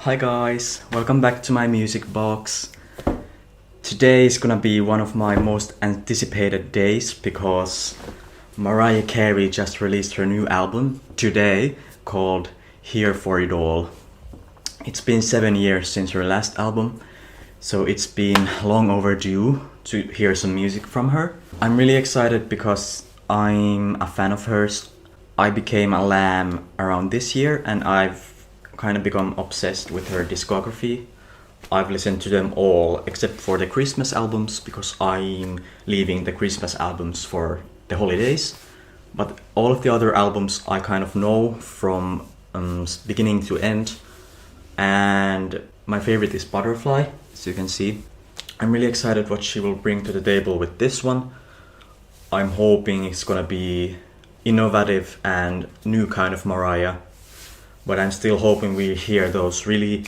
Hi guys, welcome back to my music box. Today is gonna be one of my most anticipated days because Mariah Carey just released her new album today called Here for It All. It's been 7 years since her last album, so it's been long overdue to hear some music from her. I'm really excited because I'm a fan of hers. I became a lamb around this year and I've kind of become obsessed with her discography. I've listened to them all except for the Christmas albums because I'm leaving the Christmas albums for the holidays. But all of the other albums I kind of know from beginning to end. And my favorite is Butterfly, as you can see. I'm really excited what she will bring to the table with this one. I'm hoping it's gonna be innovative and new kind of Mariah. But I'm still hoping we hear those really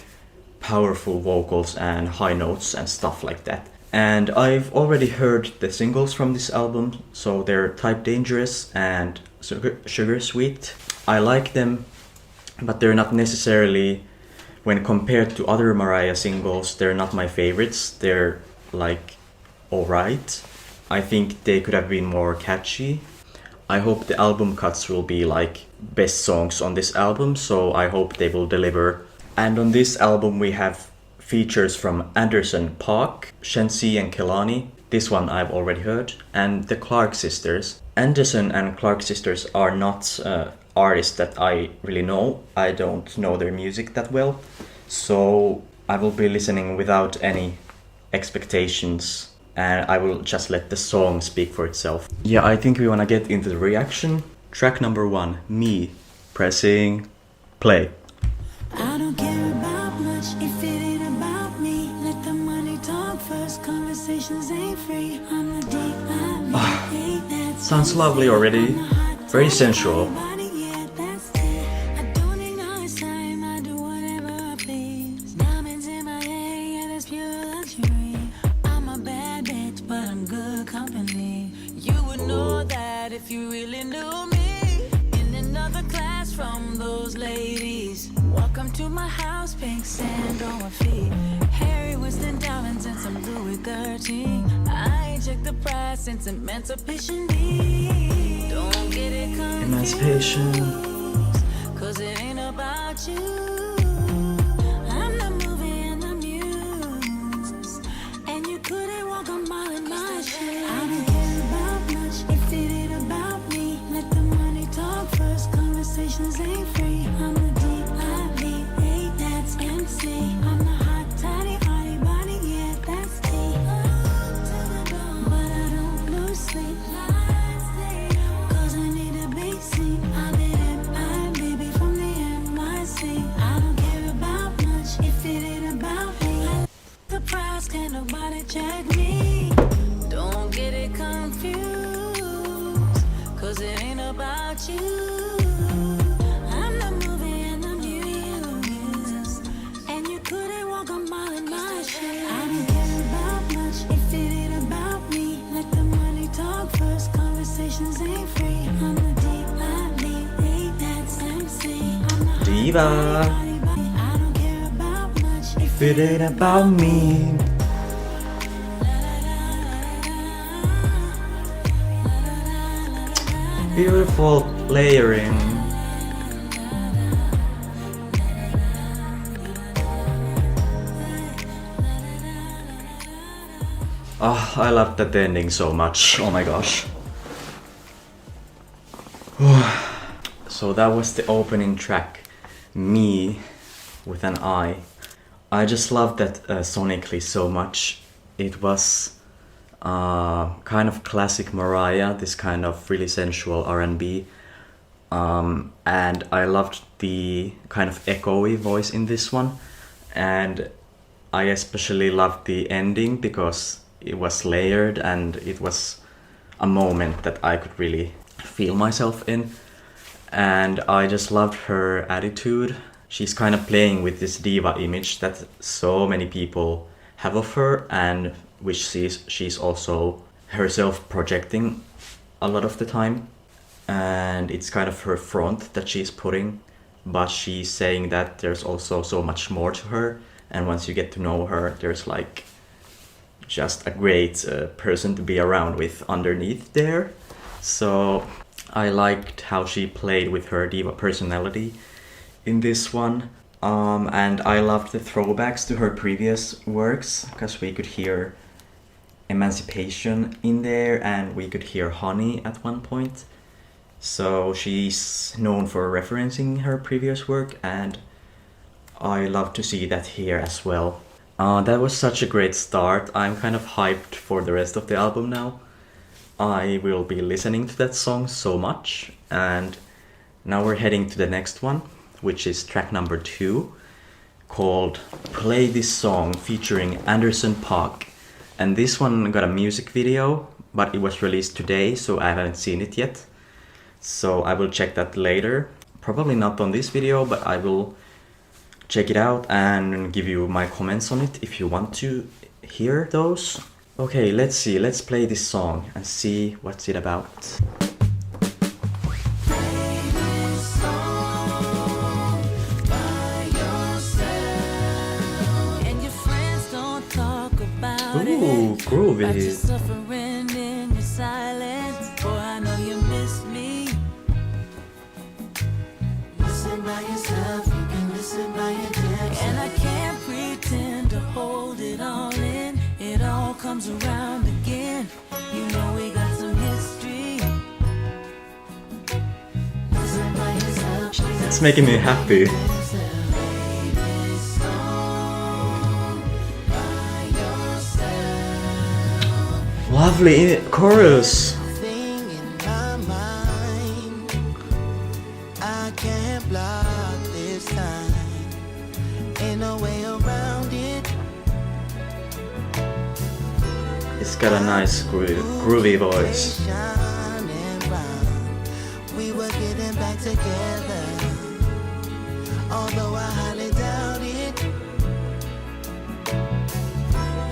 powerful vocals and high notes and stuff like that. And I've already heard the singles from this album, so they're Type Dangerous and Sugar Sweet. I like them, but they're not necessarily, when compared to other Mariah singles, they're not my favorites. They're like alright. I think they could have been more catchy. I hope the album cuts will be like best songs on this album, so I hope they will deliver. And on this album we have features from Anderson .Paak, Shenseea and Kehlani. This one I've already heard. And the Clark sisters. Anderson and Clark sisters are not artists that I really know. I don't know their music that well. So I will be listening without any expectations. And I will just let the song speak for itself. Yeah, I think we wanna get into the reaction. Track number 1, Me, pressing play. I don't care about much if it ain't about me. Let the money talk first, conversations ain't free. I'm the deep Sounds lovely already. Very sensual. If you really knew me in another class from those ladies. Welcome to my house, pink sand on my feet, Harry Winston diamonds and some Louis 13. I ain't checked the price since Emancipation Day. Don't get it confused, Emancipation. Cause it ain't about you. I'm the movie and the muse, and you couldn't walk a mile in my shoes. I don't care about much if it ain't about me. Let the money talk first, conversations ain't free. I'm the D-I-V-A, that's MC. I'm the hot, tiny, hardy body, yeah, that's T. But I don't lose sleep, cause I need a big scene. I did M.I. baby from the M.I.C. I don't care about much if it ain't about me. The price, can't nobody check me. Don't get it confused, cause it ain't about you. I'm the movie and the muse, and you couldn't walk a mile in my shoes. I don't care about much if it ain't about me. Let the money talk first, conversations ain't free. I'm the D-I-V-A, that's MC. I'm the Diva. I don't care about much If it ain't about me. Beautiful layering. Oh, I love that ending so much. Oh my gosh. So that was the opening track, Me, with an I. I just love that sonically so much. It was kind of classic Mariah, this kind of really sensual R&B. And I loved the kind of echoey voice in this one. And I especially loved the ending because it was layered and it was a moment that I could really feel myself in. And I just loved her attitude. She's kind of playing with this diva image that so many people have of her, and which she's also herself projecting a lot of the time. And it's kind of her front that she's putting but she's saying that there's also so much more to her, and once you get to know her, there's like just a great person to be around with underneath there. So I liked how she played with her diva personality in this one. And I loved the throwbacks to her previous works, because we could hear Emancipation in there and we could hear Honey at one point. So she's known for referencing her previous work, and I love to see that here as well. That was such a great start. I'm kind of hyped for the rest of the album now. I will be listening to that song so much. And now we're heading to the next one, which is track number 2, called Play This Song, featuring Anderson .Paak. And this one got a music video, but it was released today, so I haven't seen it yet. So I will check that later. Probably not on this video, but I will check it out and give you my comments on it if you want to hear those. Okay, let's see. Let's play this song and see what's it about. Ooh, groovy. Suffering in your silence, boy, I know you miss me. Listen by yourself, you can listen by your depths. And I can't pretend to hold it all in. It all comes around again. You know we got some history. Listen by yourself. It's making me happy. Lovely chorus. Thing in my mind, I can't block this time. Ain't no way around it. It's got a nice groovy voice. Shine and round. We were getting back together, although I highly doubt it.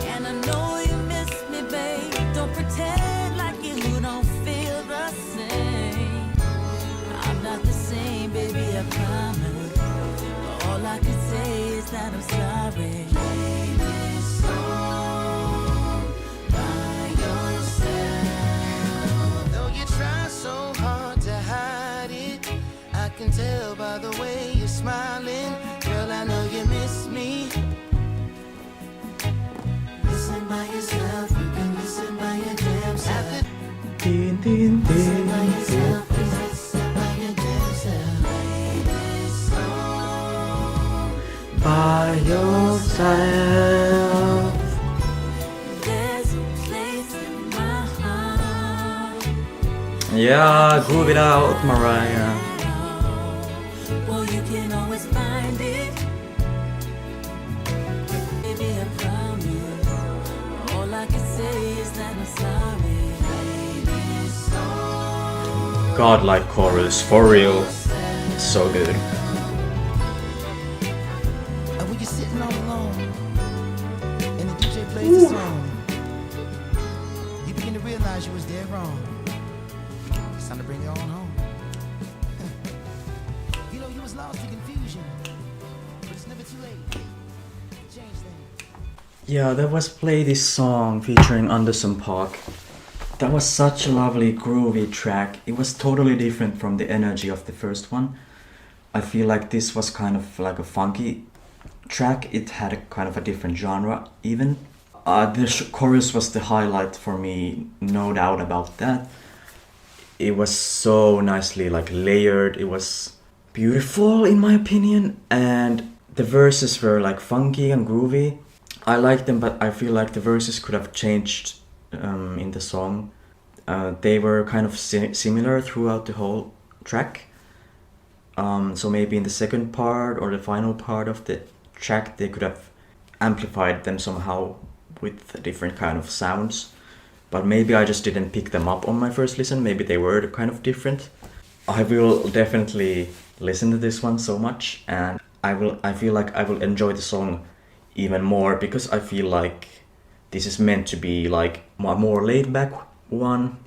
And I know you miss me, babe. Don't pretend like you don't feel the same. I'm not the same, baby, I promise. But all I can say is that I'm sorry. Play this song by yourself. Though you try so hard to hide it, I can tell by the way you're smiling. Girl, I know you miss me. Listen by yourself, you can listen by your damn self. Din, din, Listen by din. yourself, listen by your damn self. Play this song. By yourself. There's a place in my heart. Yeah, groove it out, Mariah. Well, you can always find it. Baby, I promise. All I can say is that I'm sorry. Play this song. Godlike chorus, for real. So good. And when you're sitting all alone and the DJ plays a song, you begin to realize you was dead wrong. It's time to bring it on home. You know, you was lost in confusion, but it's never too late to change things. Yeah, that was Play This Song featuring Anderson .Paak. That was such a lovely groovy track. It was totally different from the energy of the first one. I feel like this was kind of like a funky track. It had a kind of a different genre even. The chorus was the highlight for me, no doubt about that. It was so nicely like layered. It was beautiful in my opinion, and the verses were like funky and groovy. I liked them, but I feel like the verses could have changed in the song. They were kind of similar throughout the whole track. So maybe in the second part or the final part of the track they could have amplified them somehow with different kind of sounds. But maybe I just didn't pick them up on my first listen. Maybe they were kind of different. I will definitely listen to this one so much, and I feel like I will enjoy the song even more, because I feel like this is meant to be like a more laid back one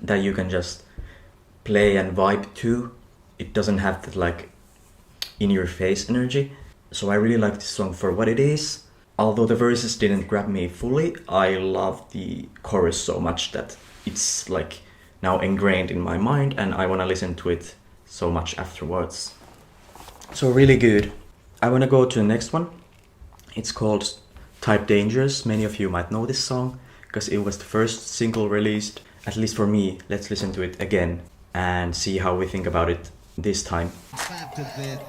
that you can just play and vibe to. It doesn't have that like in your face energy. So I really like this song for what it is. Although the verses didn't grab me fully, I love the chorus so much that it's like now ingrained in my mind and I want to listen to it so much afterwards. So really good. I want to go to the next one. It's called Type Dangerous. Many of you might know this song because it was the first single released, at least for me. Let's listen to it again and see how we think about it this time.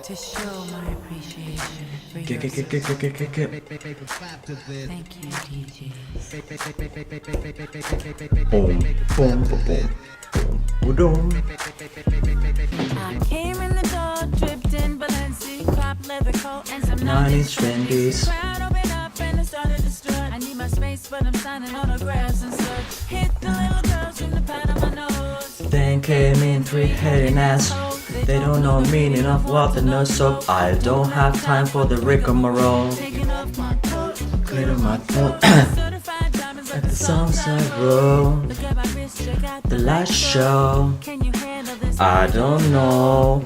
To show my appreciation for your Thank Thank you, DJ. Boom, boom, boom, boom, boom. I came in the door, dripped in Balenci, crop leather coat, and some 90s trendies. Crowd opened up and it started to strut. I need my space, but I'm signing autographs and such. Hit the little girls from the pad of my nose. Then came in three-headed ass. They don't know meaning of what the nurse up. I don't have time for the rigmarole. Taking off my coat, Clear my throat. certified diamonds like The the songs I wrote. Look at my wrist, check out The last show. Can you handle this? I don't know.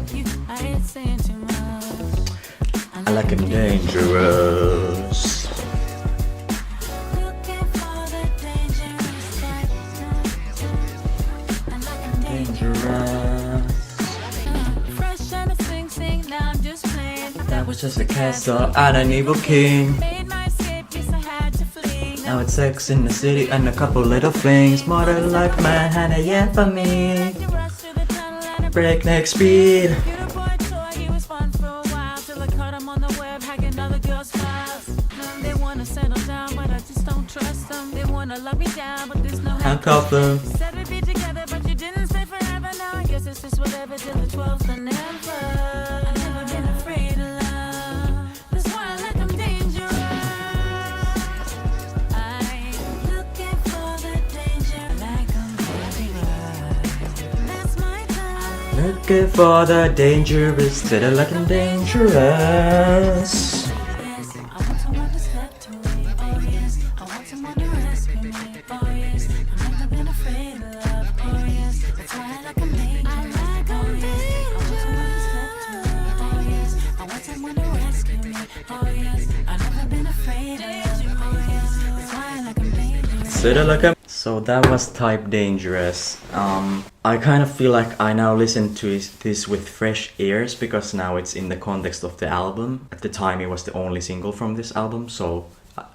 I ain't saying too much. I like him dangerous. Looking for the dangerous type. I like 'em Dangerous. fresh and a sing, now I'm just playing. That was just a castle and an evil king. Made my escape, yes I had to flee. Now it's sex in the city and a couple little flings. Mother like man, Hannah, yeah, for me. You rush through the tunnel and a Breakneck speed. beautiful boy toy, he was fun for a while till I caught him on the web hacking other girls' files. They wanna settle down, but I just don't trust them. They wanna lock me down, but there's no Handcuff them. Said we'd be together, but you didn't stay forever. Now I guess it's just whatever till the 12th and never. I've never been afraid of love. That's why I like 'em dangerous. I'm looking for the danger, like 'em dangerous. That's my time. Looking for the dangerous, said I like him dangerous. Yes, I want someone to step to me. Oh yes, I want someone to rescue me. Oh yes, I've never been afraid of love. Oh yes, that's why I like 'em dangerous. I like 'em dangerous. Oh yes, I want someone to rescue me. Oh yes, I've never been afraid of love. Oh yes, that's why I like 'em dangerous. Said I like him. So that was Type Dangerous. I kind of feel like I now listen to this with fresh ears because now it's in the context of the album. At the time it was the only single from this album, so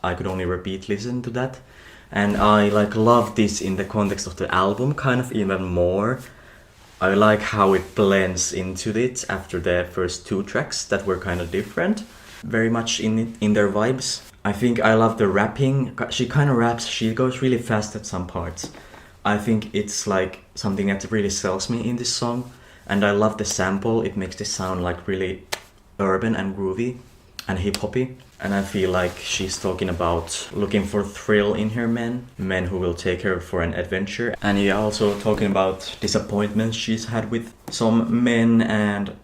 I could only repeat listen to that. And I like love this in the context of the album kind of even more. I like how it blends into it after the first two tracks that were kind of different. Very much in their vibes. I think I love the rapping. She kind of raps, she goes really fast at some parts. I think it's like something that really sells me in this song. And I love the sample, it makes this sound like really urban and groovy and hip-hoppy. And I feel like she's talking about looking for thrill in her men who will take her for an adventure. And you're also talking about disappointments she's had with some men, and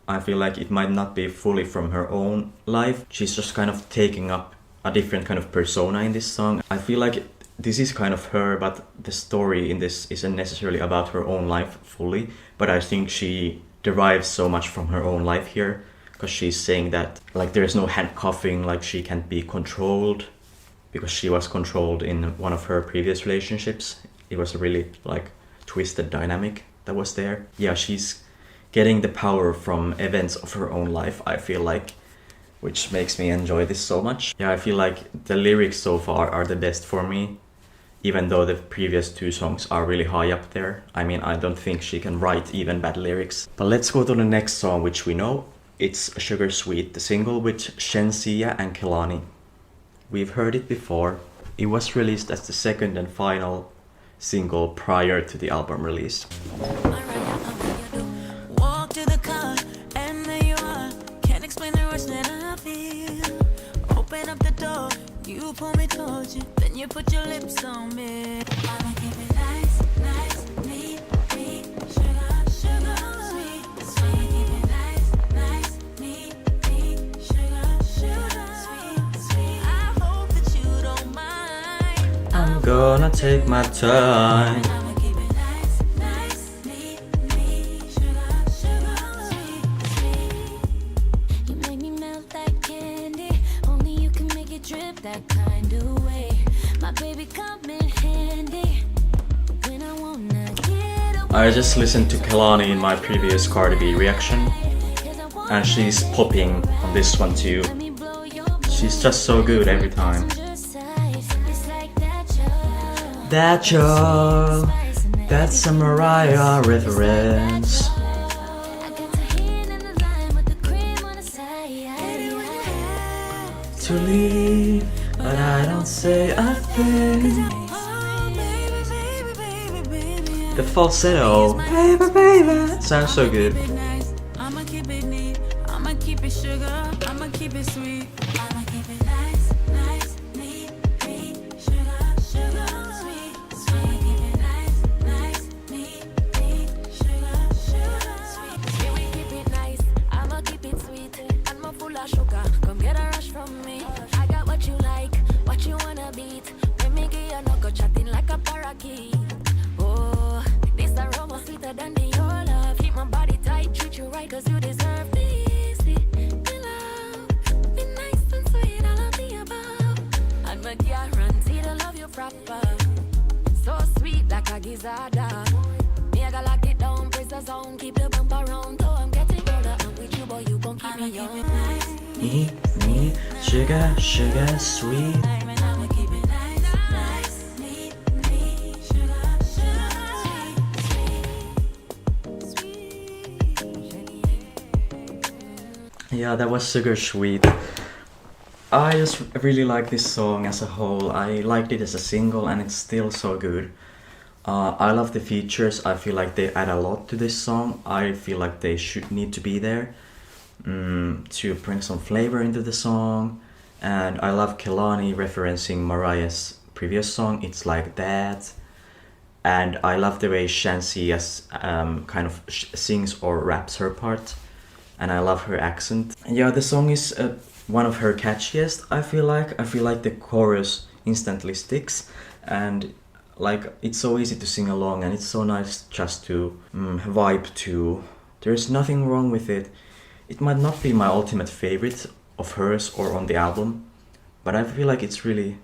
I feel like it might not be fully from her own life. She's just kind of taking up a different kind of persona in this song. I feel like this is kind of her, but the story in this isn't necessarily about her own life fully. But I think she derives so much from her own life here, because she's saying that like there's no handcuffing, like she can't be controlled, because she was controlled in one of her previous relationships. It was a really like twisted dynamic that was there. Yeah, she's getting the power from events of her own life, I feel like, which makes me enjoy this so much. Yeah, I feel like the lyrics so far are the best for me, even though the previous two songs are really high up there. I mean, I don't think she can write even bad lyrics. But let's go to the next song, which we know. It's Sugar Sweet, the single with Shenseea and Kehlani. We've heard it before. It was released as the second and final single prior to the album release. Walk to the car, and there you are. Can't explain the rush that I feel. Open up the door, you pull me towards you, then you put your lips on me. I'ma keep it nice, nice, neat, neat, sugar, sugar, sweet, sweet. Keep it nice, nice, neat, neat, sugar, sugar, sweet, sweet. I hope that you don't mind. I'm gonna take my time. I'ma keep it nice, nice, neat, neat, sugar, sugar, sweet, sweet. that kind of way. My baby come in handy when I wanna get away. I just listened to Kehlani in my previous Cardi B reaction, and she's popping on this one too. Let me blow your She's just so good every time. size. It's like that, y'all. That y'all, that's a Mariah reference. I got the hand in the line with the cream on the side. To leave, but I don't say a thing. The falsetto, baby, baby, sounds so good. I'ma keep it neat, I'ma keep it sugar, I'ma keep it sweet. I'ma keep it nice, nice, neat, neat, sugar, sugar, sweet, sweet. I'ma keep it nice, nice, neat, neat, sugar, sugar, sweet. Yeah, we keep it nice, I'ma keep it sweet. And my full of sugar, come get a rush from me. I got what you like, what you wanna beat. When me give you no go chatting like a parakeet. Oh, this aroma sweeter than the your love. Keep my body tight, treat you right, cause you deserve this. Be love, be nice and sweet, all of the above. And my guarantee to love you proper. So sweet like a gizzarda. Me I gotta lock it down, press the zone, keep the bumper round. So I'm getting older, and with you, boy, you gon' keep me young. Me, sugar, sugar, sweet. I'ma keep it nice, nice, neat, neat, sugar, sugar, sweet, sweet. Yeah, that was sugar sweet. I just really like this song as a whole. I liked it as a single and it's still so good. I love the features. I feel like they add a lot to this song. I feel like they should need to be there to bring some flavor into the song. And I love Kehlani referencing Mariah's previous song, It's Like That. And I love the way Shenseea kind of sings or raps her part. And I love her accent. Yeah, the song is one of her catchiest, I feel like. I feel like the chorus instantly sticks. And like, it's so easy to sing along and it's so nice just to vibe to. There's nothing wrong with it. It might not be my ultimate favorite of hers or on the album, but I feel like it's really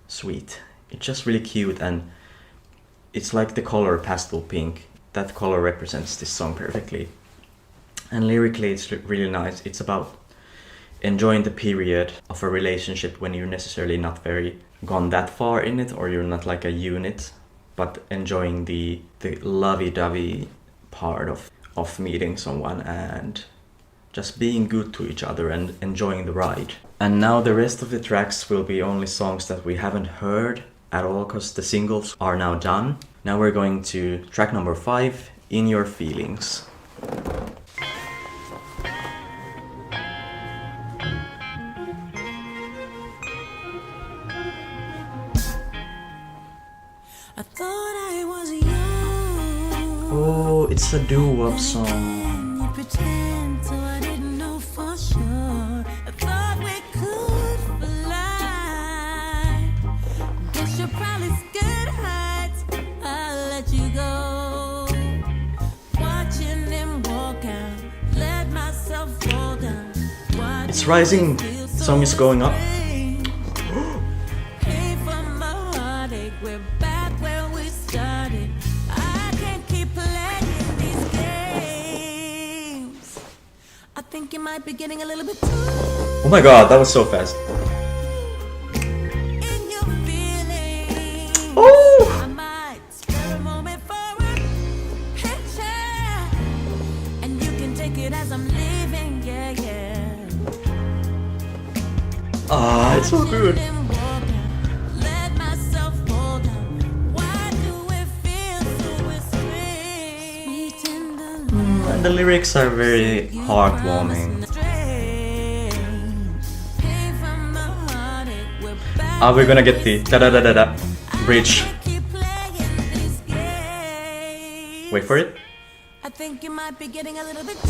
sweet. It's just really cute and it's like the color pastel pink. That color represents this song perfectly. And lyrically it's really nice. It's about enjoying the period of a relationship when you're necessarily not very gone that far in it, or you're not like a unit, but enjoying the lovey-dovey part of meeting someone and just being good to each other and enjoying the ride. And now the rest of the tracks will be only songs that we haven't heard at all because the singles are now done. Now we're going to track number 5, In Your Feelings. I thought I was young. Oh, it's a doo-wop song. You pretend so I didn't know for sure. I thought we could fly. Guess you're probably scared heights. I'll let you go. Watching them walk out, let myself fall down. It's rising. The song is going up. Came from my heartache. We're back where we started. I can't keep playing these games. I think you might be getting a little bit too Oh my god, that was so fast. in your feelings. Oh! I might spare a moment for a picture, and you can take it as I'm leaving. Yeah, yeah. Ah, it's so good. Them walk out, let myself fall down. Why do it feel so sweet? Sweet in the And the lyrics are very heartwarming. Ah, we're gonna get the da-da-da-da-da bridge. Wait for it. I think you might be getting a little bit too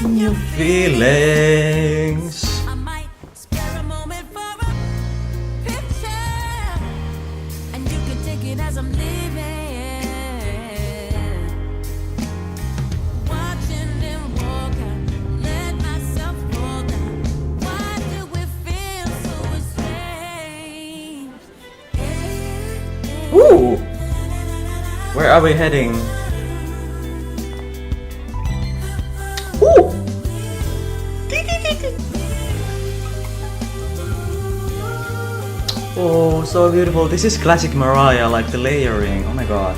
in your Feelings. I might spare a moment for a picture, and you can take it as I'm leaving. Watching them walk out, let myself fall down. Where are we heading? Woo! Oh, so beautiful. This is classic Mariah, like the layering. Oh my god.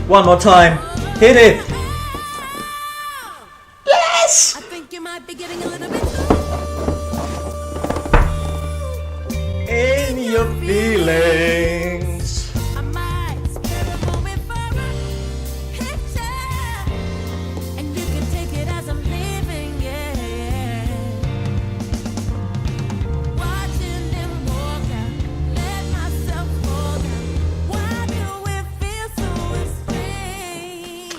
One more time. Hit it! Yes! I think you might be getting a little bit In your feelings. I might spare a moment for a picture, and you can take it as I'm leaving, yeah. Watching them walk out, let myself fall down. Why do it feel so strange?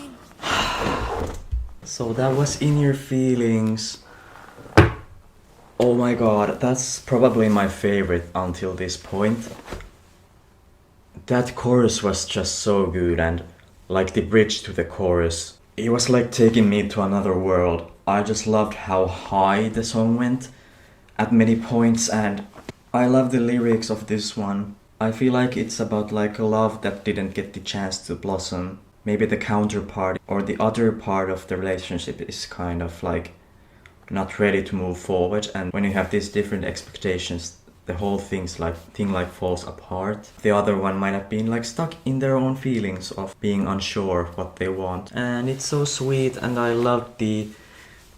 So that was In Your Feelings. Oh my god, that's probably my favorite until this point. That chorus was just so good, and like the bridge to the chorus, it was like taking me to another world. I just loved how high the song went at many points, and I love the lyrics of this one. I feel like it's about like a love that didn't get the chance to blossom. Maybe the counterpart or the other part of the relationship is kind of like not ready to move forward, and when you have these different expectations, the whole thing falls apart. The other one might have been like stuck in their own feelings of being unsure of what they want, and it's so sweet. And I loved the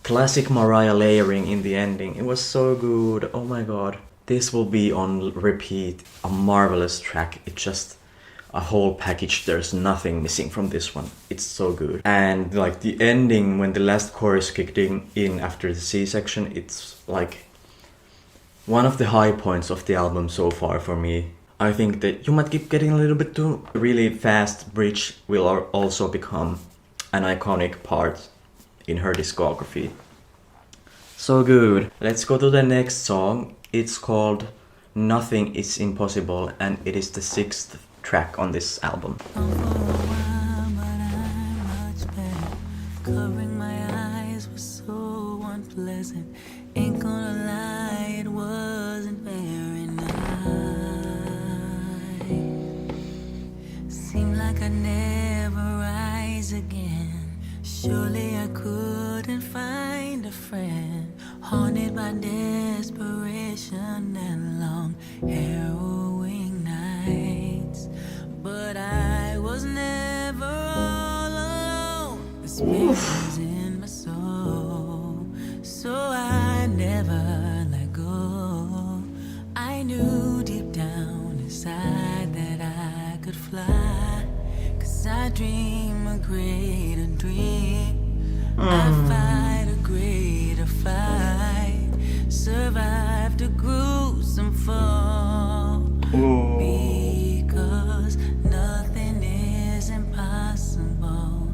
classic Mariah layering in the ending. It was so good. Oh my god, this will be on repeat. A marvelous track. It's just a whole package. There's nothing missing from this one. It's so good. And like the ending, when the last chorus kicked in after the C section, it's like one of the high points of the album so far for me. I think that You Might Keep Getting a Little Bit Too really fast bridge will also become an iconic part in her discography. So good. Let's go to the next song. It's called Nothing Is Impossible, and it is the 6th track on this album. Covering my eyes was so unpleasant. Ain't gonna lie, it wasn't very nice. Seemed like I'd never rise again. Surely I couldn't find a friend. Haunted by desperation and long harrowing nights. But I was never all alone. The spirit was in my soul, so I never let go. I knew deep down inside that I could fly, 'cause I dream a greater dream. I fight a greater fight, survived a gruesome fall. Because nothing is impossible.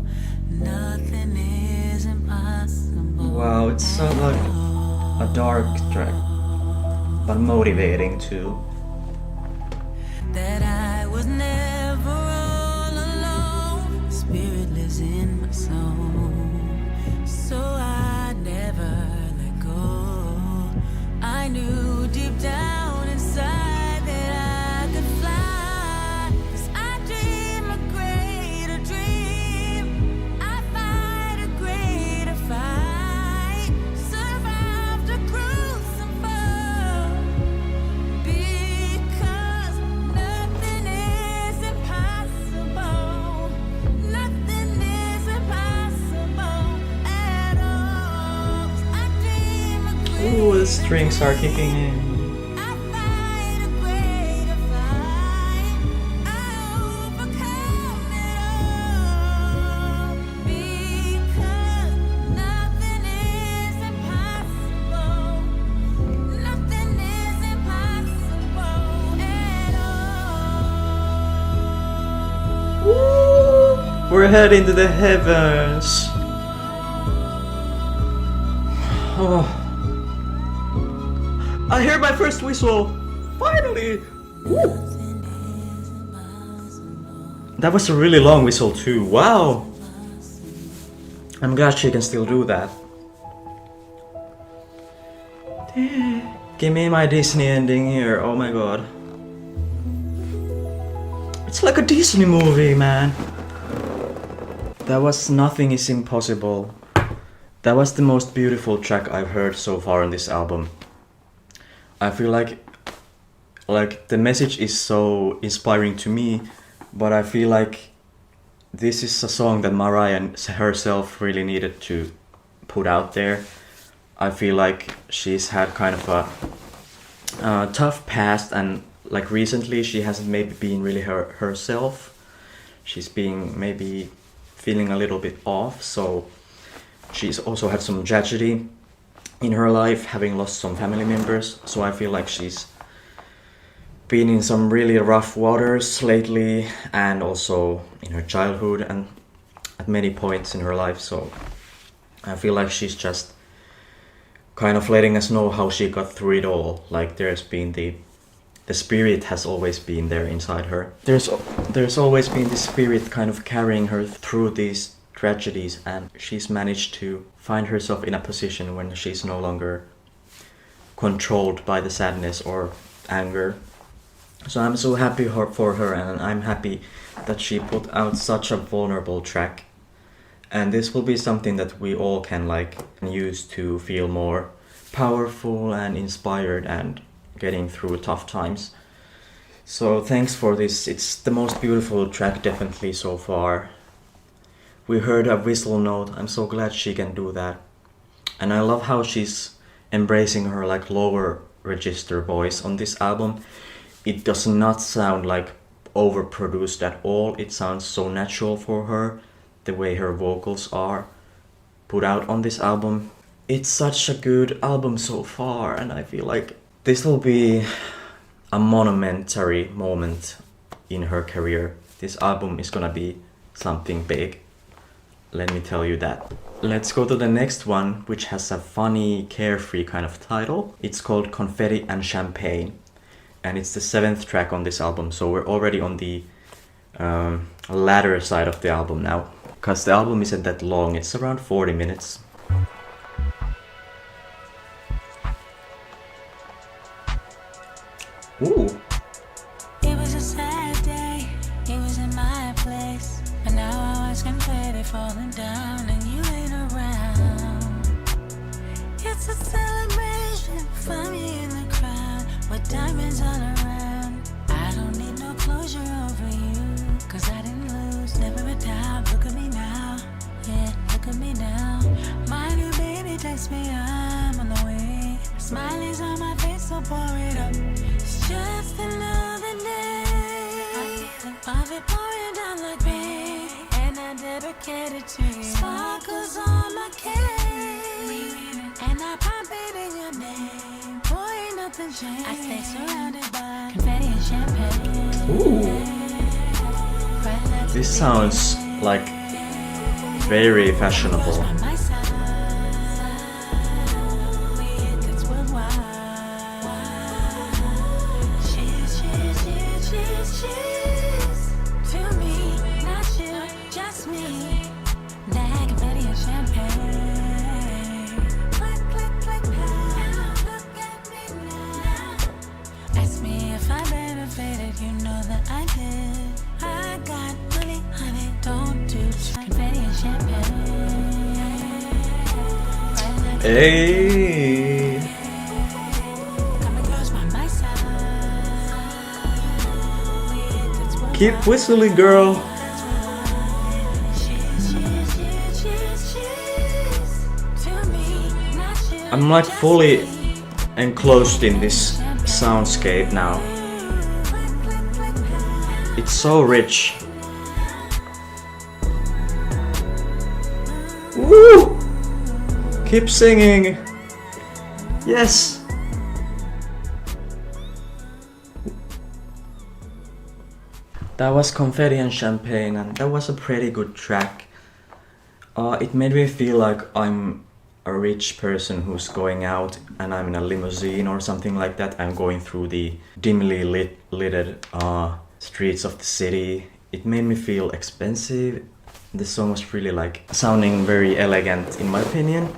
Nothing is impossible. Wow, it's so like a dark track, but motivating too. That I was never all alone. Spirit lives in my soul, so I never let go. I knew deep down inside that I could fly, 'cause I dream a greater dream. I fight a greater fight, survived a gruesome fall. Because nothing is impossible. Nothing is impossible at all. 'Cause I dream a greater Ooh, the strings are kicking in. I fight a greater fight. I overcome it all. Because nothing is impossible. Nothing is impossible at all. We're heading to the heavens. Oh. I hear my first whistle. Finally. Woo. That was a really long whistle too. Wow. I'm glad she can still do that. Give me my Disney ending here, oh my god. It's like a Disney movie, man. That was Nothing Is Impossible. That was the most beautiful track I've heard so far on this album. I feel like the message is so inspiring to me, but I feel like this is a song that Mariah herself really needed to put out there. I feel like she's had kind of a tough past, and like recently she hasn't maybe been really herself. She's been maybe feeling a little bit off, so she's also had some tragedy in her life, having lost some family members, so I feel like she's been in some really rough waters lately, and also in her childhood and at many points in her life, so I feel like she's just kind of letting us know how she got through it all. Like there's been the spirit has always been there inside her. There's always been this spirit kind of carrying her through these tragedies, and she's managed to find herself in a position when she's no longer controlled by the sadness or anger. So I'm so happy for her, and I'm happy that she put out such a vulnerable track. And this will be something that we all can like use to feel more powerful and inspired and getting through tough times. So thanks for this. It's the most beautiful track definitely so far. We heard a whistle note. I'm so glad she can do that. And I love how she's embracing her like lower register voice on this album. It does not sound like overproduced at all. It sounds so natural for her, the way her vocals are put out on this album. It's such a good album so far, and I feel like this will be a monumentary moment in her career. This album is gonna be something big. Let me tell you that. Let's go to the next one, which has a funny, carefree kind of title. It's called Confetti and Champagne, and it's the 7th track on this album, so we're already on the latter side of the album now, because the album isn't that long. It's around 40 minutes. Ooh. It was a sad day, it was in my place, but now I watch confetti falling down and you ain't around. It's a celebration, find me in the crowd with diamonds all around. I don't need no closure over you, cause I didn't lose, never a doubt. Look at me now, yeah, look at me now. My new baby texts me, I'm on the way. Smile is on my face, so pour it up. It's just another day. Of it pouring down like rain, and I dedicate it to you. Sparkles on my cake, and I pop it in your name. Boy, ain't nothing changed. I stay surrounded by confetti and champagne. Ooh. This sounds like very fashionable. Hey. Keep whistling, girl. I'm like fully enclosed in this soundscape now. It's so rich. Woo! Keep singing. Yes. That was Confetti and Champagne, and that was a pretty good track. It made me feel like I'm a rich person who's going out and I'm in a limousine or something like that. I'm going through the dimly lit streets of the city. It made me feel expensive. The song was really like sounding very elegant in my opinion.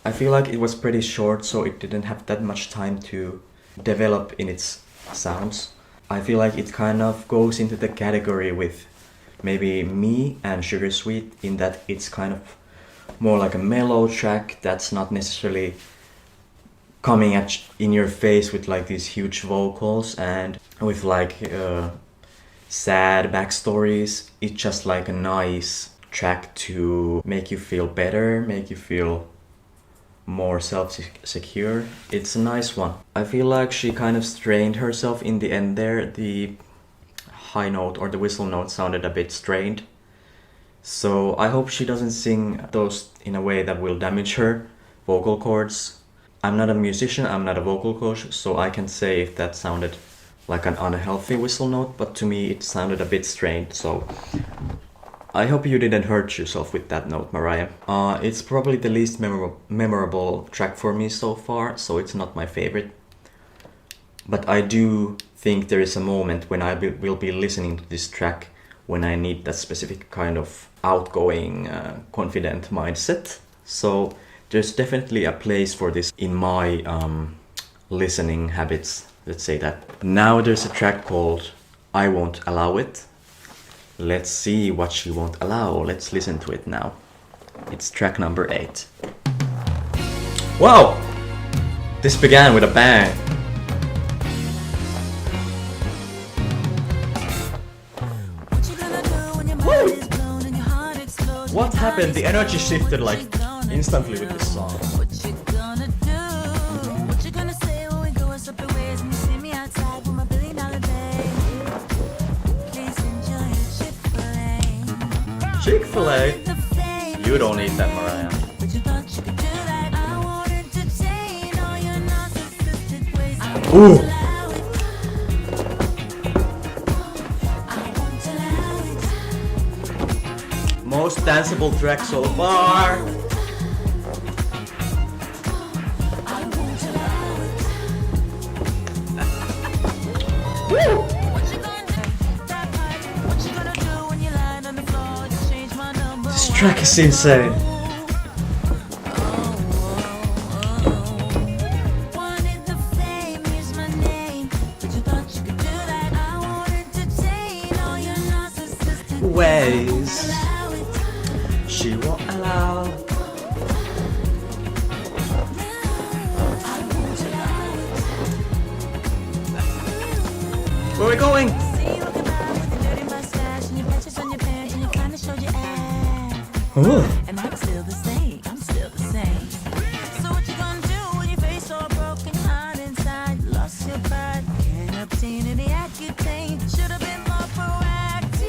I feel like it was pretty short, so it didn't have that much time to develop in its sounds. I feel like it kind of goes into the category with maybe Me and Sugar Sweet, in that it's kind of more like a mellow track that's not necessarily coming in your face with like these huge vocals and with like sad backstories. It's just like a nice track to make you feel better, make you feel more self-secure. It's a nice one. I feel like she kind of strained herself in the end there. The high note or the whistle note sounded a bit strained. So I hope she doesn't sing those in a way that will damage her vocal cords. I'm not a musician, I'm not a vocal coach, so I can't say if that sounded like an unhealthy whistle note, but to me it sounded a bit strained, so I hope you didn't hurt yourself with that note, Mariah. It's probably the least memorable track for me so far, so it's not my favorite. But I do think there is a moment when I will be listening to this track when I need that specific kind of outgoing, confident mindset. So there's definitely a place for this in my listening habits, let's say that. Now there's a track called I Won't Allow It. Let's see what she won't allow. Let's listen to it now. It's track number 8. Wow! This began with a bang. Woo! What happened? The energy shifted like instantly with this song. Chick-fil-A? You don't eat that, Mariah. Ooh! Most danceable track so far. Woo! This track is insane. Ways she won't allow. Where are we going? Ooh. And I'm still the same, I'm still the same. So what you gonna do when your face all broken, heart inside, lost your pride, can't obtain any Accutane, should have been more proactive.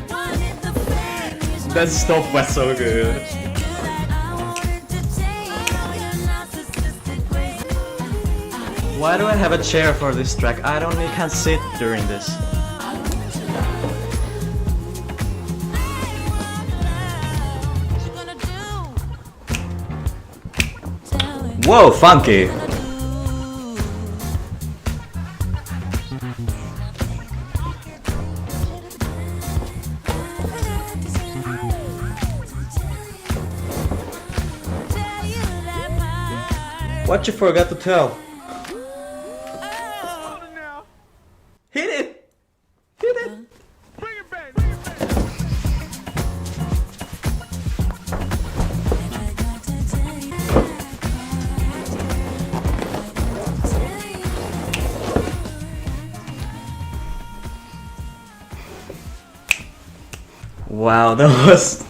Wanted the fame, here's my That stop was so good. Why do I have a chair for this track? I don't even can sit during this. Whoa, funky! What you forgot to tell? Hit it! Hit it! Wow, that was...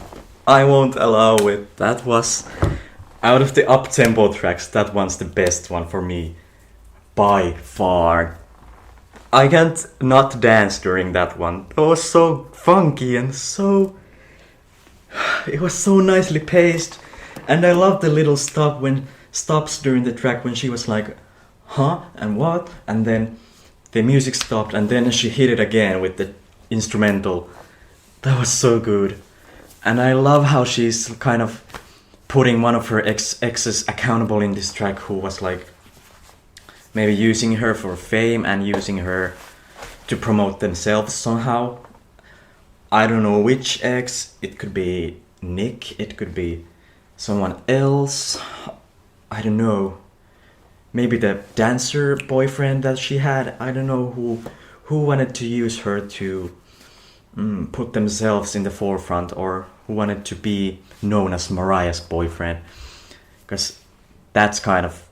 I won't allow it. That was... Out of the up-tempo tracks, that one's the best one for me. By far. I can't not dance during that one. It was so funky and so... It was so nicely paced. And I love the little stops during the track when she was like, huh? And what? And then the music stopped and then she hit it again with the instrumental. That was so good. And I love how she's kind of putting one of her exes accountable in this track, who was like maybe using her for fame and using her to promote themselves somehow. I don't know which ex. It could be Nick, it could be someone else. I don't know. Maybe the dancer boyfriend that she had. I don't know who wanted to use her to put themselves in the forefront, or who wanted to be known as Mariah's boyfriend. Because that's kind of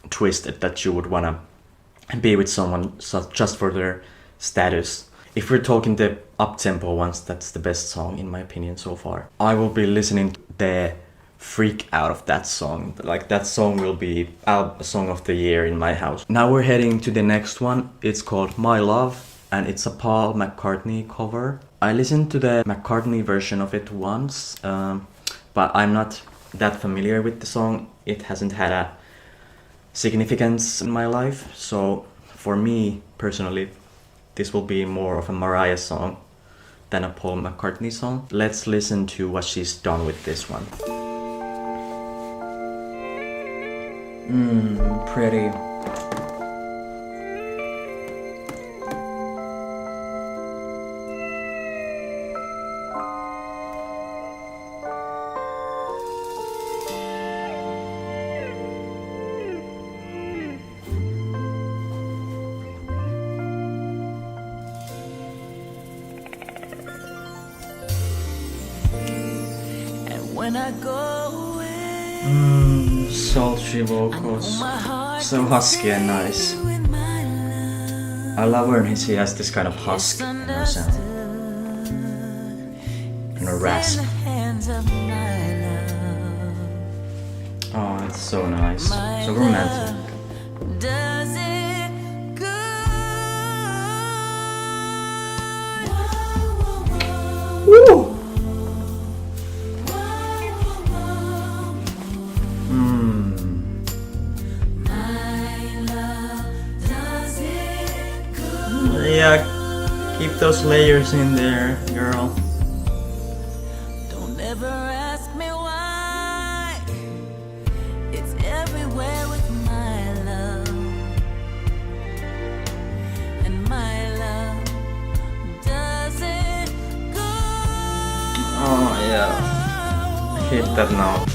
twisted that you would want to be with someone just for their status. If we're talking the up-tempo ones, that's the best song in my opinion so far. I will be listening to the freak out of that song. Like, that song will be a song of the year in my house. Now we're heading to the next one. It's called My Love, and it's a Paul McCartney cover. I listened to the McCartney version of it once, but I'm not that familiar with the song. It hasn't had a significance in my life, so for me personally, this will be more of a Mariah song than a Paul McCartney song. Let's listen to what she's done with this one. Pretty. When I go away, Sultry vocals. So husky and nice. I love when he has this kind of husk in her sound. And a rasp. Oh, it's so nice. So romantic. Does it go? Woo! Yeah, keep those layers in there, girl. Don't ever ask me why. It's everywhere with my love. And my love, does it go? Oh yeah, I hate that note.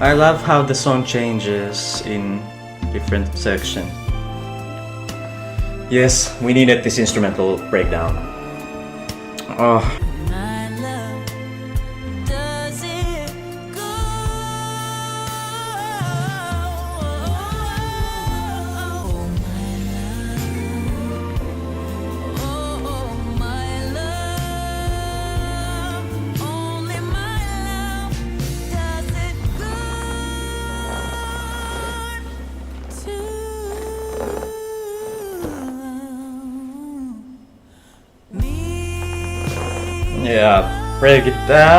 I love how the song changes in different sections. Yes, we needed this instrumental breakdown. Oh. My love, does it go? Oh, my love. Oh, my love. Only my love. Does it go to me? Yeah, break it down.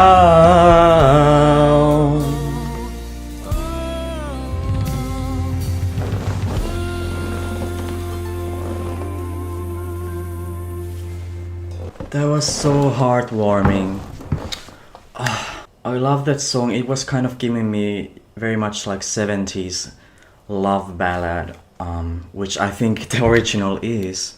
That was so heartwarming. I love that song. It was kind of giving me very much like 70s love ballad, which I think the original is.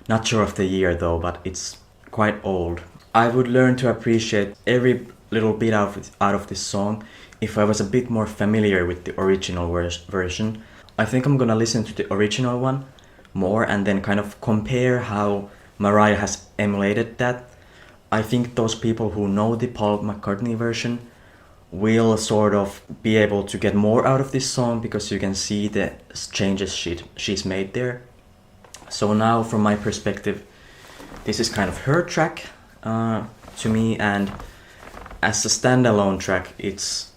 Not sure of the year though, but it's quite old. I would learn to appreciate every little bit out of this song if I was a bit more familiar with the original version. I think I'm gonna listen to the original one more and then kind of compare how Mariah has emulated that. I think those people who know the Paul McCartney version will sort of be able to get more out of this song because you can see the changes she's made there. So now from my perspective, this is kind of her track to me, and as a standalone track it's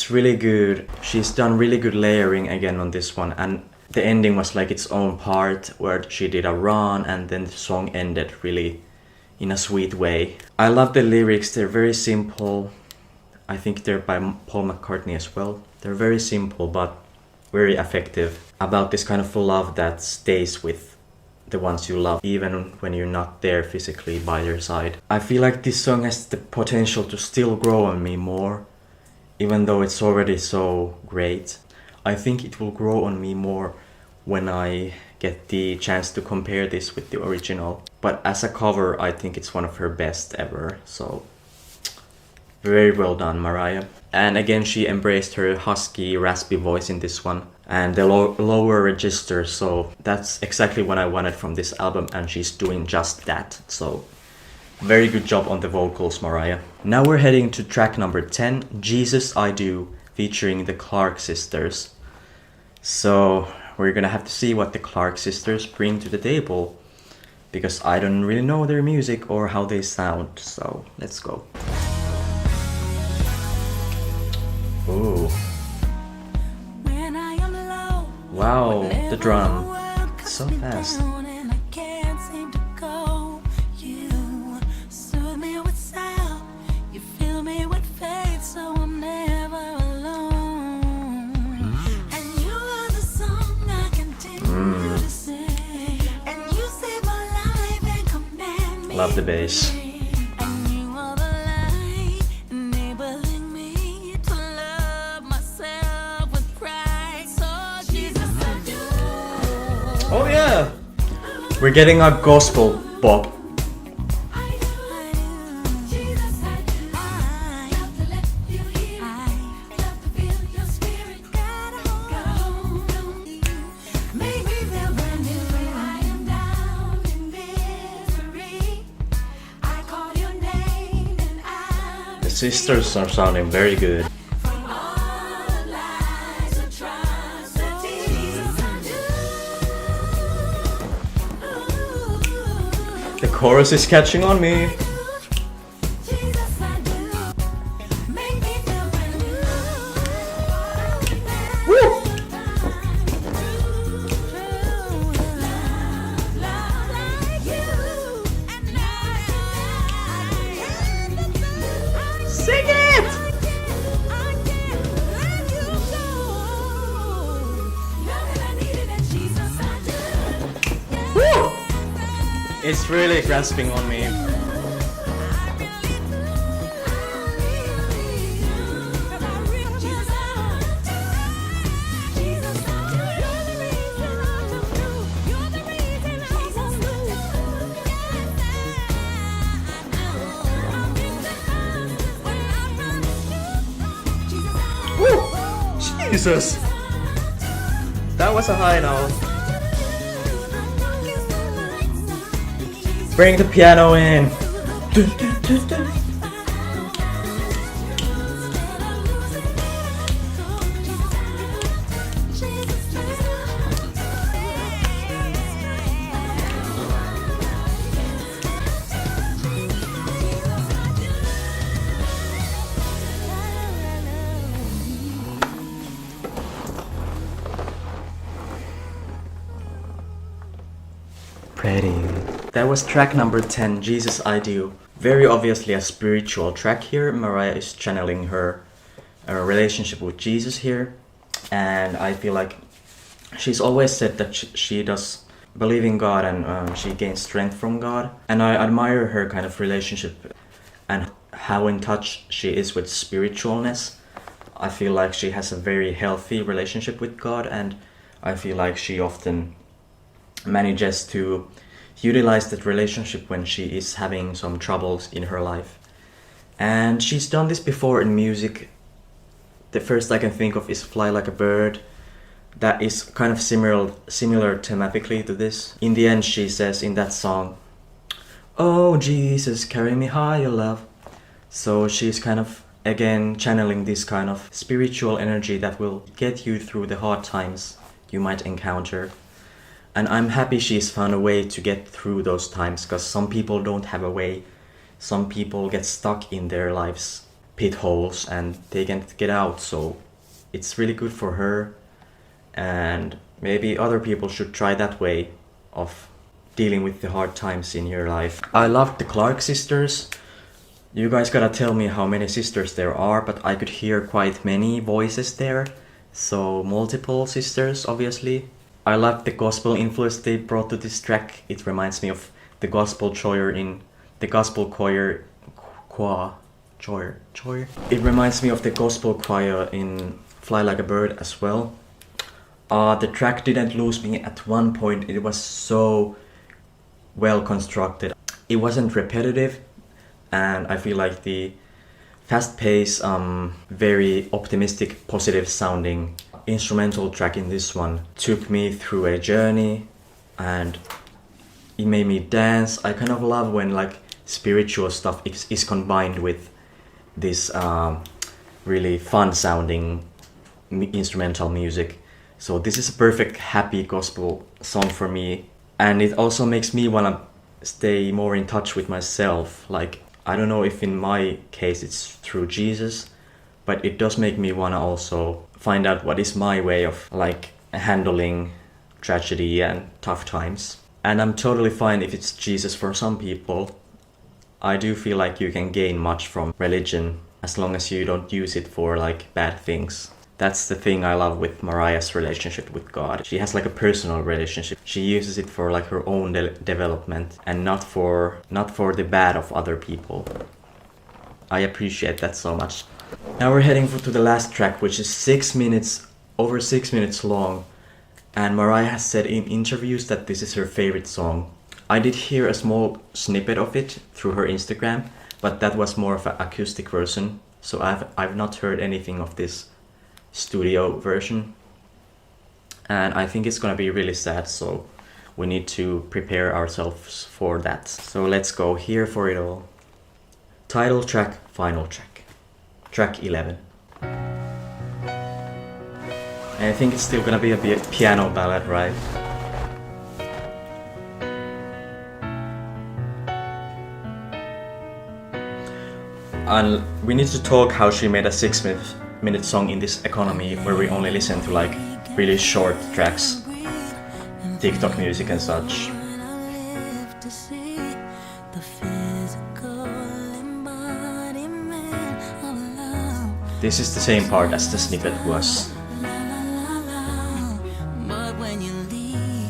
really good. She's done really good layering again on this one, and The ending was like its own part where she did a run and then the song ended really in a sweet way. I love the lyrics, they're very simple. I think they're by Paul McCartney as well. They're very simple but very effective about this kind of love that stays with the ones you love even when you're not there physically by their side. I feel like this song has the potential to still grow on me more, even though it's already so great. I think it will grow on me more when I get the chance to compare this with the original. But as a cover, I think it's one of her best ever. So very well done, Mariah. And again, she embraced her husky, raspy voice in this one and the lower register. So that's exactly what I wanted from this album, and she's doing just that. So very good job on the vocals, Mariah. Now we're heading to track number 10, Jesus I Do, featuring the Clark sisters. So we're gonna have to see what the Clark sisters bring to the table, because I don't really know their music or how they sound. So let's go. Ooh. When I am low, Wow, whenever the drum. world It's so cuts me fast. down and I can't seem to go. You soothe me with sound, you fill me with faith, so I'm never alone. And you are the song I continue to sing, and you save my life and command me. Love the bass. And you are the light, enabling me to love myself with pride. So Jesus, I do. Oh yeah! We're getting a gospel bop. I do. Jesus, I do. I love to let you hear. I love to feel your spirit. Got a hold on me. Make me feel brand new. When I am down in misery, I call your name and I The sisters are sounding very good. from all lies or trials. So Jesus, I do. The chorus is catching on me. Jesus, I do. Make me feel brand new. Woo! Love like you, and Sing it! I can't let you go. Love that I needed, and Jesus, I do. Woo! It's really grasping on me. Woo! Jesus! That was a high note. Bring the piano in. Pretty. That was track number 10, Jesus I Do. Very obviously a spiritual track here. Mariah is channeling her relationship with Jesus here. And I feel like she's always said that she does believe in God and she gains strength from God. And I admire her kind of relationship and how in touch she is with spiritualness. I feel like she has a very healthy relationship with God, and I feel like she often manages to utilize that relationship when she is having some troubles in her life. And she's done this before in music. The first I can think of is Fly Like a Bird. That is kind of similar thematically to this. In the end she says in that song, "Oh Jesus, carry me higher, love." So she's kind of again channeling this kind of spiritual energy that will get you through the hard times you might encounter. And I'm happy she's found a way to get through those times, because some people don't have a way. Some people get stuck in their lives, pit holes, and they can't get out. So it's really good for her. And Maybe other people should try that way of dealing with the hard times in your life. I loved the Clark sisters. You guys gotta tell me how many sisters there are, but I could hear quite many voices there. So multiple sisters, obviously. I loved the gospel influence they brought to this track. It reminds me of the gospel choir in the gospel choir. It reminds me of the gospel choir in Fly Like a Bird as well. The track didn't lose me at one point. It was so well constructed. It wasn't repetitive, and I feel like the fast-paced, very optimistic, positive sounding instrumental track in this one took me through a journey and it made me dance. I kind of love when like spiritual stuff is combined with this really fun sounding instrumental music. So this is a perfect happy gospel song for me, and it also makes me wanna stay more in touch with myself. Like, I don't know if in my case it's through Jesus, but it does make me wanna also find out what is my way of like handling tragedy and tough times. And I'm totally fine if it's Jesus for some people. I do feel like you can gain much from religion as long as you don't use it for like bad things. That's the thing I love with Mariah's relationship with God. She has like a personal relationship. She uses it for like her own development and not for the bad of other people. I appreciate that so much. Now we're heading to the last track, which is over 6 minutes long. And Mariah has said in interviews that this is her favorite song. I did hear a small snippet of it through her Instagram, but that was more of an acoustic version. So I've not heard anything of this studio version. And I think it's gonna be really sad, so we need to prepare ourselves for that. So let's go here for it all. Title track, final track. Track 11. And I think it's still gonna be a piano ballad, right? And we need to talk how she made a 6-minute song in this economy where we only listen to like really short tracks, TikTok music and such. This is the same part as the snippet was. But when you leave,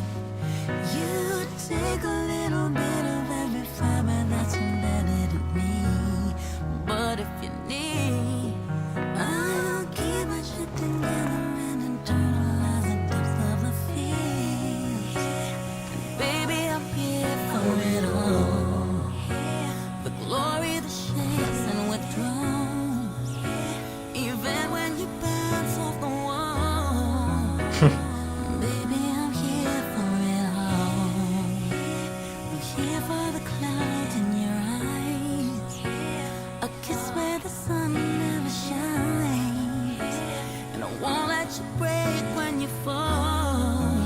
you take a little bit of every fiber that's embedded in me. But if you need, I'll keep my shit together and internalize the depths of the fear. And baby, I'm here for it all. The glory, the shakes and withdrawals. Even when you bounce off the wall. Baby, I'm here for it all. I'm here for the clouds in your eyes. A kiss where the sun never shines. And I won't let you break when you fall.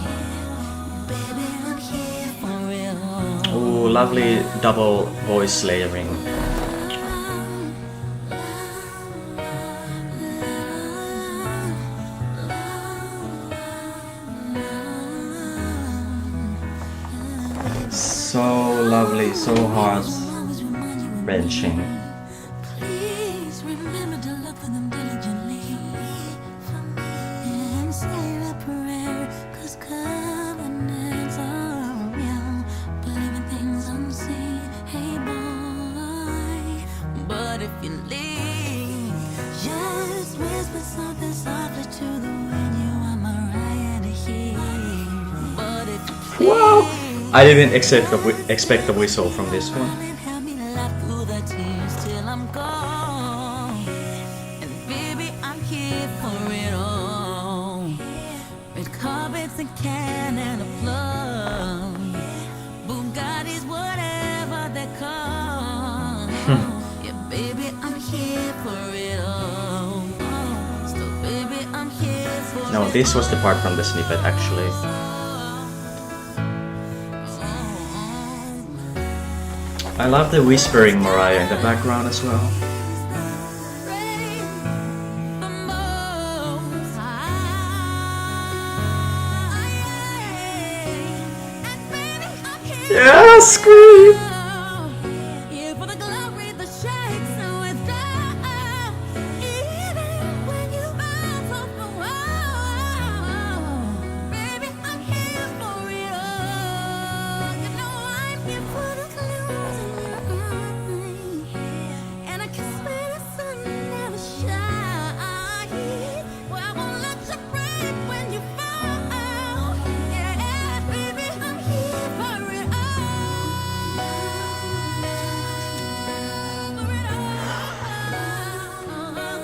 Baby, I'm here for it all. Ooh, lovely double voice layering. So lovely, so heart-wrenching. Please remember to look for them diligently. And say a prayer, 'cause covenants are real. Believing things unseen, hey boy. But if you leave, just whisper something softly to the wind. You are Mariah to hear. But if you Wow! I didn't expect a whistle from this one. help me laugh through the tears till I'm gone. And baby, I'm here for it all. Red carpets and can and a plum. Bugattis, whatever they call. Yeah, baby, I'm here for it all. So baby, I'm here for No, it this was the part from the snippet actually. I love the whispering Mariah in the background as well. Yeah, scream! Here for the glory, the shake, so it's down. Even when you bounce off the wall, baby, I'm here for it all. You know I'm here for the clues in your eyes, and I can swear the sun never shines. Well, I won't let you break when you fall. Yeah, baby, I'm here for it all.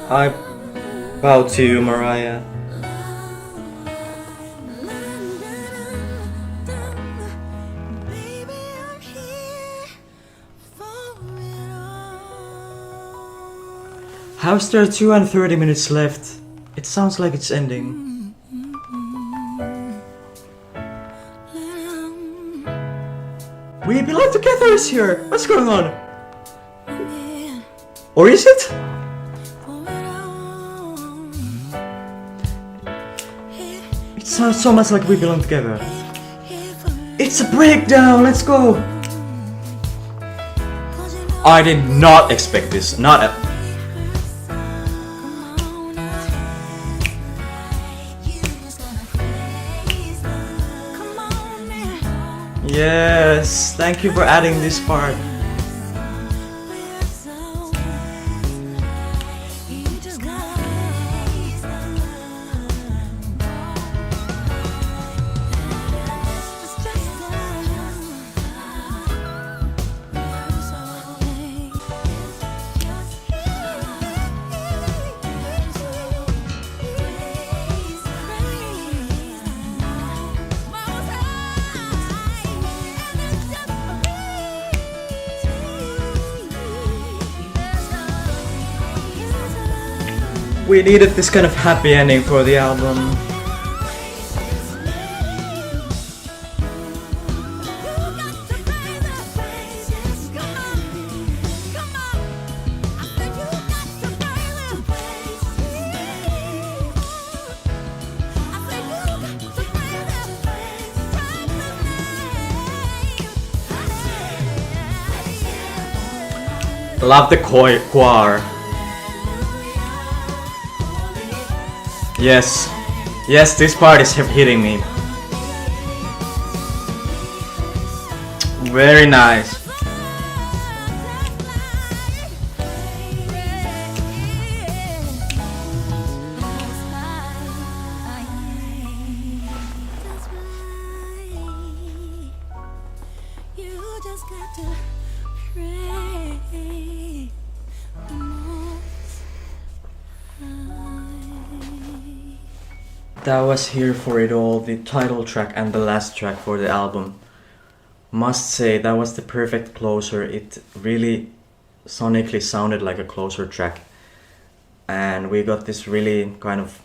I bow to you, Mariah. Baby, I'm here for it all. How's there 2 and 30 minutes left? It sounds like it's ending. We belong together is here! What's going on? Or is it? It sounds so much like we belong together. It's a breakdown, let's go! I did not expect this, not at Yes, thank you for adding this part. We needed this kind of happy ending for the album. Love the choir. Yes, yes, this part is hitting me. Very nice. You just got to pray the most high. That was Here for It All, the title track and the last track for the album. Must say that was the perfect closer. It really sonically sounded like a closer track, and we got this really kind of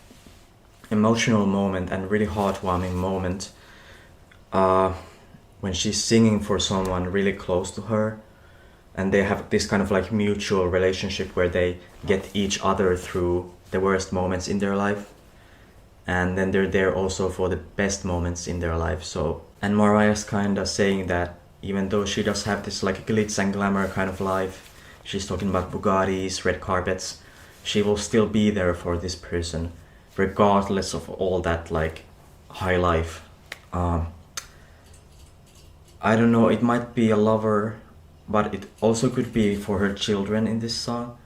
emotional moment and really heartwarming moment when she's singing for someone really close to her, and they have this kind of like mutual relationship where they get each other through the worst moments in their life, and then they're there also for the best moments in their life. So, and Mariah's kind of saying that even though she does have this like glitz and glamour kind of life, she's talking about Bugattis, red carpets, she will still be there for this person regardless of all that like high life. I don't know, it might be a lover, but it also could be for her children in this song,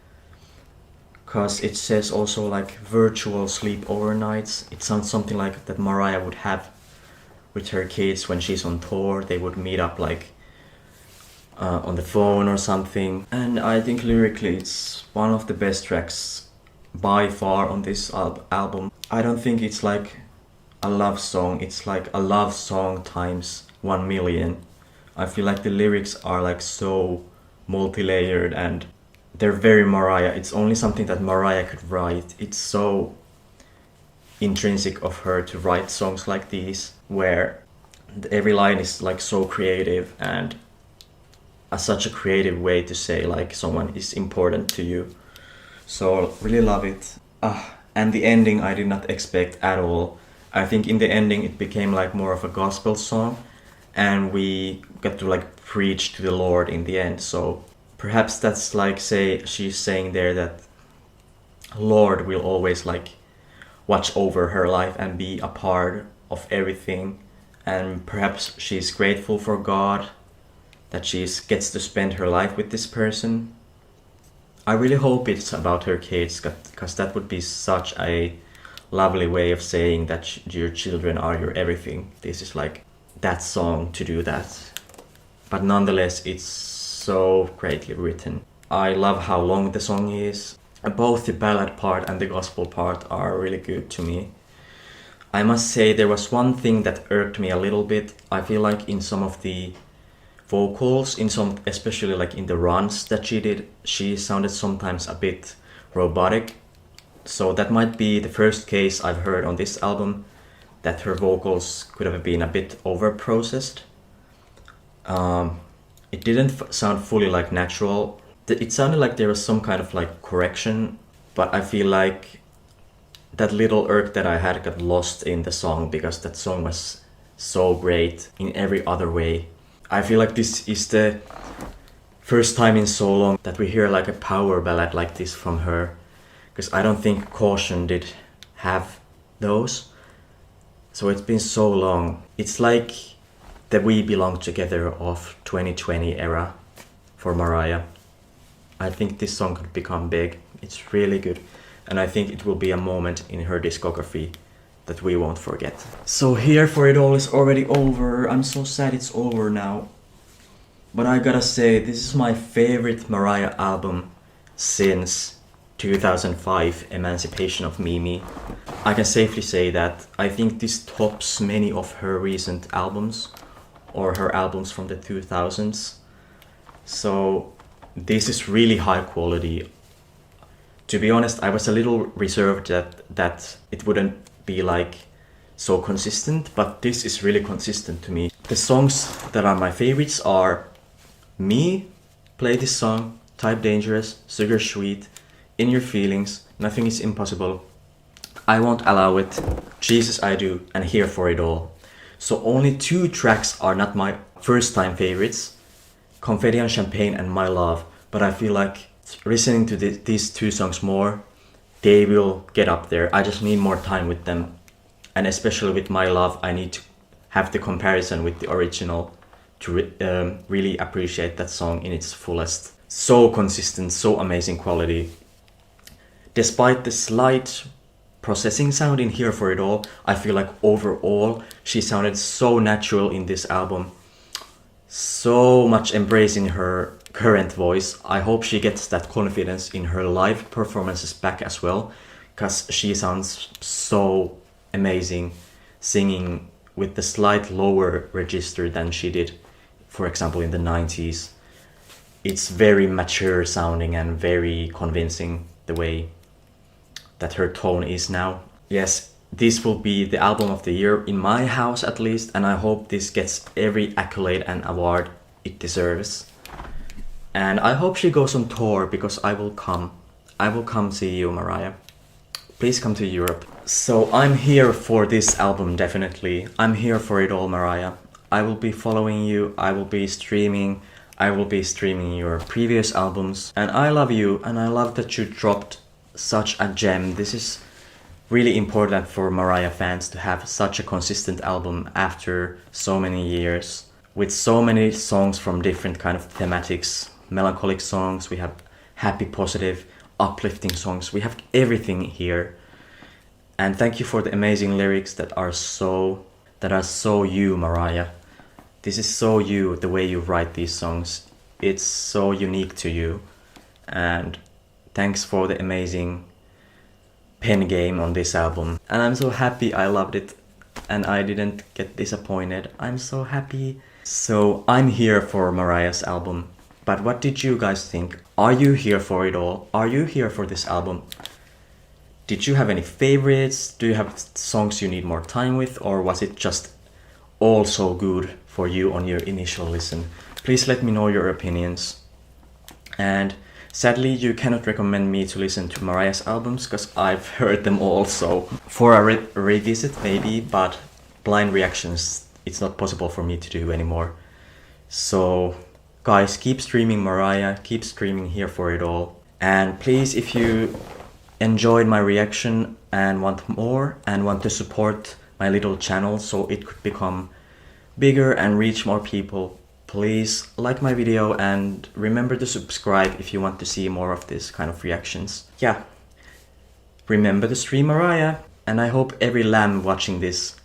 because it says also like virtual sleepover nights. It sounds something like that Mariah would have with her kids when she's on tour. They would meet up like on the phone or something. And I think lyrically it's one of the best tracks by far on this album. I don't think it's like a love song, it's like a love song times 1 million. I feel like the lyrics are like so multi-layered and they're very Mariah. It's only something that Mariah could write. It's so intrinsic of her to write songs like these, where every line is like so creative and such a creative way to say like someone is important to you. So really love it. And the ending I did not expect at all. I think in the ending it became like more of a gospel song, and we get to like preach to the Lord in the end. So perhaps that's like, say, she's saying there that Lord will always like watch over her life and be a part of everything, and perhaps she's grateful for God that she gets to spend her life with this person. I really hope it's about her kids, because that would be such a lovely way of saying that your children are your everything. This is like that song to do that. But nonetheless, it's so greatly written. I love how long the song is. Both the ballad part and the gospel part are really good to me. I must say there was one thing that irked me a little bit. I feel like in some of the vocals, in some, especially like in the runs that she did, she sounded sometimes a bit robotic. So that might be the first case I've heard on this album that her vocals could have been a bit over-processed. It didn't sound fully like natural. It sounded like there was some kind of like correction, but I feel like that little irk that I had got lost in the song, because that song was so great in every other way. I feel like this is the first time in so long that we hear like a power ballad like this from her, because I don't think Caution did have those. So it's been so long. It's like the We Belong Together of 2020 era for Mariah. I think this song could become big. It's really good. And I think it will be a moment in her discography that we won't forget. So Here For It All is already over. I'm so sad it's over now. But I gotta say, this is my favorite Mariah album since 2005, Emancipation of Mimi. I can safely say that. I think this tops many of her recent albums, or her albums from the 2000s. So this is really high quality. To be honest, I was a little reserved that it wouldn't be like so consistent, but this is really consistent to me. The songs that are my favorites are Me, Play This Song, Type Dangerous, Sugar Sweet, In Your Feelings, Nothing Is Impossible, I Won't Allow It, Jesus I Do, and Here For It All. So only 2 tracks are not my first time favorites, Confetti Champagne and My Love, but I feel like listening to these 2 songs more, they will get up there. I just need more time with them, and especially with My Love, I need to have the comparison with the original to really appreciate that song in its fullest. So consistent, so amazing quality. Despite the slight processing sound in Here For It All, I feel like overall she sounded so natural in this album. So much embracing her current voice. I hope she gets that confidence in her live performances back as well, because she sounds so amazing singing with the slight lower register than she did, for example, in the 90s. It's very mature sounding and very convincing the way that her tone is now. Yes, this will be the album of the year in my house at least, and I hope this gets every accolade and award it deserves. And I hope she goes on tour, because I will come. I will come see you, Mariah. Please come to Europe. So I'm here for this album, definitely. I'm here for it all, Mariah. I will be following you. I will be streaming. I will be streaming your previous albums. And I love you, and I love that you dropped such a gem. This is really important for Mariah fans to have such a consistent album after so many years, with so many songs from different kind of thematics. Melancholic songs, we have happy, positive, uplifting songs. We have everything here. And thank you for the amazing lyrics that are so you, Mariah. This is so you, the way you write these songs. It's so unique to you. And thanks for the amazing pen game on this album. And I'm so happy I loved it and I didn't get disappointed. I'm so happy. So I'm here for Mariah's album. But what did you guys think? Are you here for it all? Are you here for this album? Did you have any favorites? Do you have songs you need more time with? Or was it just all so good for you on your initial listen? Please let me know your opinions. And sadly, you cannot recommend me to listen to Mariah's albums, because I've heard them all. So for a revisit maybe, but blind reactions it's not possible for me to do anymore. So guys, keep streaming Mariah, keep streaming Here for It All. And please, if you enjoyed my reaction and want more and want to support my little channel so it could become bigger and reach more people, please like my video and remember to subscribe if you want to see more of this kind of reactions. Yeah, remember to stream Mariah, and I hope every lamb watching this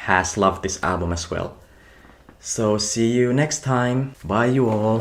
has loved this album as well. So see you next time. Bye you all.